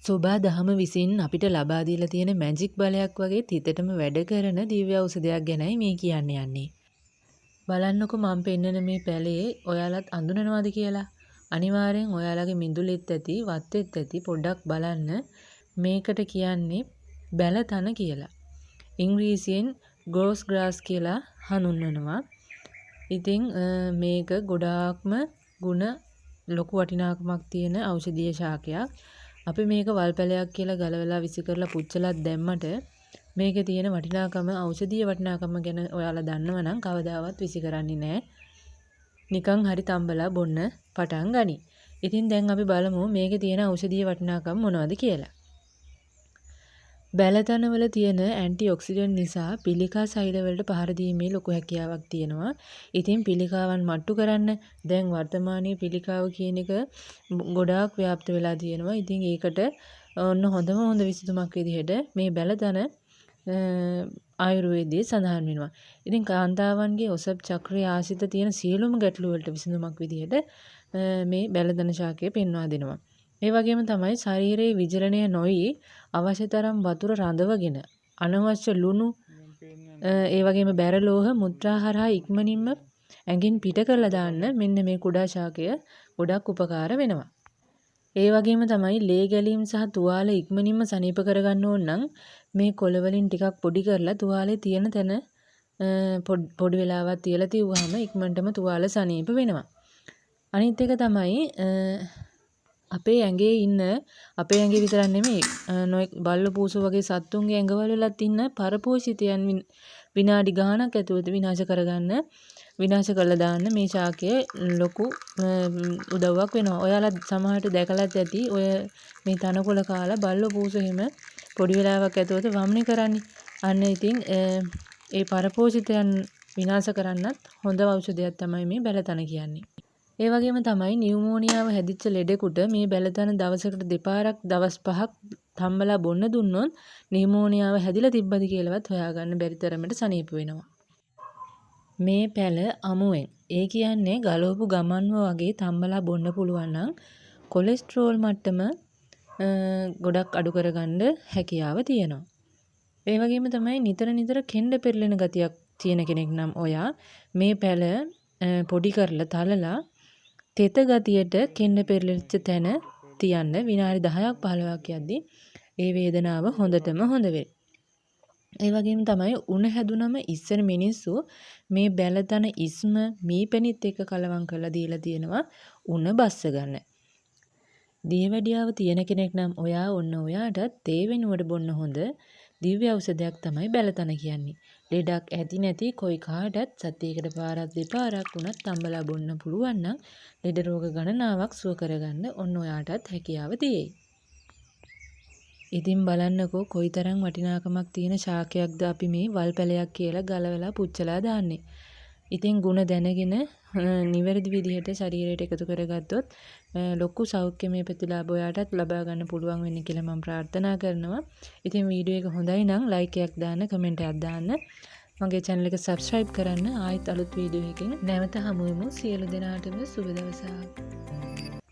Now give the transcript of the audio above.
සෝබා දහම විසින් අපිට ලබා දීලා තියෙන මැජික් බලයක් වගේ හිතටම වැඩ කරන දිව්‍ය ඖෂධයක් ගැනයි මේ කියන්න යන්නේ. බලන්නකෝ මම පෙන්නන මේ පැලේ ඔයාලත් අඳුනනවාද කියලා. අනිවාර්යෙන් ඔයාලගේ මිදුලෙත් ඇති, වත්තෙත් ඇති පොඩ්ඩක් බලන්න. මේකට කියන්නේ බැලතන කියලා. ඉංග්‍රීසියෙන් ගෝස් ග්‍රාස් කියලා හඳුන්වනවා. ඉතින් මේක ගොඩාක්ම ಗುಣ ලොකු වටිනාකමක් තියෙන ඖෂධීය ශාකයක්. අපි මේක වල් පැලයක් කියලා ගලවලා විසි කරලා පුච්චලත් දැම්මට මේකේ තියෙන වටිනාකම ඖෂධීය වටිනාකම ගැන ඔයාලා දන්නවනම් කවදාවත් විසි කරන්නේ නැහැ. නිකන් හරි තම්බලා බොන්න පටන් ගනි. ඉතින් දැන් අපි බලමු මේකේ තියෙන ඖෂධීය වටිනාකම මොනවද කියලා. බැලතන වල තියෙන ඇන්ටිඔක්සිඩන්ට් නිසා පිළිකා සෛල වලට පහර දීමේ ලොකු හැකියාවක් තියෙනවා. ඉතින් පිළිකාවන් මට්ටු කරන්න දැන් වර්තමානයේ පිළිකාව කියන එක ගොඩාක් ව්‍යාප්ත වෙලා තියෙනවා. ඉතින් ඒකට ඔන්න හොඳ විසඳුමක් විදිහට මේ බැලතන ආයුර්වේදයේ සඳහන් වෙනවා. ඉතින් කාන්තාවන්ගේ ඔසප් චක්‍රයේ ආශ්‍රිත තියෙන සියලුම ගැටලු වලට විසඳුමක් විදිහට මේ බැලතන ශාකය පෙන්වා දෙනවා. ඒ වගේම තමයි ශරීරයේ විජලනය නොවි අවශ්‍ය තරම් වතුර රඳවගෙන අනවශ්‍ය ලුණු ඒ වගේම බැරලෝහ මුත්‍රා හරහා ඉක්මනින්ම ඇඟින් පිට කරලා දාන්න මෙන්න මේ කුඩා ශාකය ගොඩක් උපකාර වෙනවා. ඒ වගේම තමයි ලේ ගැලීම් සහ තුවාල ඉක්මනින්ම සනීප කරගන්න ඕන නම් මේ කොළ වලින් ටිකක් පොඩි කරලා තුවාලේ තියෙන තැන පොඩි වෙලාවක් තියලා තියුවාම ඉක්මනටම තුවාල සනීප වෙනවා. අනිත් එක තමයි අපේ ඇඟේ ඉන්න අපේ ඇඟේ විතරක් නෙමෙයි නොයෙක් බල්ල පූසෝ වගේ සත්තුන්ගේ ඇඟවල වලත් ඉන්න පරපෝෂිතයන් විනාඩි ගාණක් ඇතුළත විනාශ කරගන්න විනාශ කරලා දාන්න මේ ශාකය ලොකු උදව්වක් වෙනවා. ඔයාලා සමහරට දැකලත් ඇති ඔය මේ තනකොළ කාලා බල්ල පූසෝ එහෙම පොඩි වෙලාවක් ඇතුළත වමනේ කරන්නේ. අන්න ඉතින් ඒ පරපෝෂිතයන් විනාශ කරන්නත් හොඳ ඖෂධයක් තමයි මේ බැලතන කියන්නේ. ඒ වගේම තමයි නියුමෝනියාව හැදිච්ච ලෙඩෙකුට මේ බැලතන දවසකට දෙපාරක් දවස් 5ක් තම්බලා බොන්න දුන්නොත් නියුමෝනියාව හැදිලා තිබ්බද කියලාවත් හොයාගන්න බැරි තරමට සනීප වෙනවා. මේ පැල අමුවෙන් ඒ කියන්නේ ගලවපු ගමන්ව වගේ තම්බලා බොන්න පුළුවන් නම් කොලෙස්ටරෝල් මට්ටම ගොඩක් අඩු කරගන්න හැකියාව තියෙනවා. ඒ වගේම තමයි නිතර කෙන්ඩ පෙරලෙන ගතියක් තියෙන කෙනෙක් නම් ඔයා මේ පැල පොඩි කරලා තලලා තෙත ගතියට කෙන්න පෙරලිච්ච තැන තියන්න විනාඩි 10ක් 15ක් යද්දී ඒ වේදනාව හොඳටම හොඳ වෙයි. ඒ වගේම තමයි උණ හැදුනම ඉස්සර මිනිස්සු මේ බැලතන ඉස්ම මීපැණිත් එක්ක කලවම් කරලා දීලා තියෙනවා උණ බස්ස ගන්න. දියවැඩියාව තියෙන කෙනෙක් නම් ඔයා ඔන්න ඔයාටත් තේ වෙනුවට බොන්න හොඳ දිව්‍ය ඖෂධයක් තමයි බැලතන කියන්නේ. ලෙඩක් ඇති නැති කොයි කාටත් සතියකට පාරක් දෙපාරක් වුණත් තම්බලා බොන්න පුළුවන් නම් ලෙඩ රෝග ගණනාවක් සුව කරගන්න ඔන්න ඔයාටත් හැකියාව තියෙයි. ඉතින් බලන්නකෝ කොයිතරම් වටිනාකමක් තියෙන ශාකයක්ද අපි මේ වල් පැලයක් කියලා ගලවලා පුච්චලා දාන්නේ. ඉතින් ಗುಣ දැනගෙන නිවැරදි විදිහට ශරීරයට එකතු කරගත්තොත් ලොකු සෞඛ්‍යමය ප්‍රතිලාභ ඔයාටත් ලබා ගන්න පුළුවන් වෙන්න කියලා මම ප්‍රාර්ථනා කරනවා. ඉතින් වීඩියෝ එක හොඳයි නම් ලයික් එකක් දාන්න, කමෙන්ට් එකක් දාන්න. මගේ channel එක subscribe කරන්න. ආයෙත් අලුත් වීඩියෝ එකකින් නැවත හමු වෙමු. සියලු දෙනාටම සුබ දවසක්.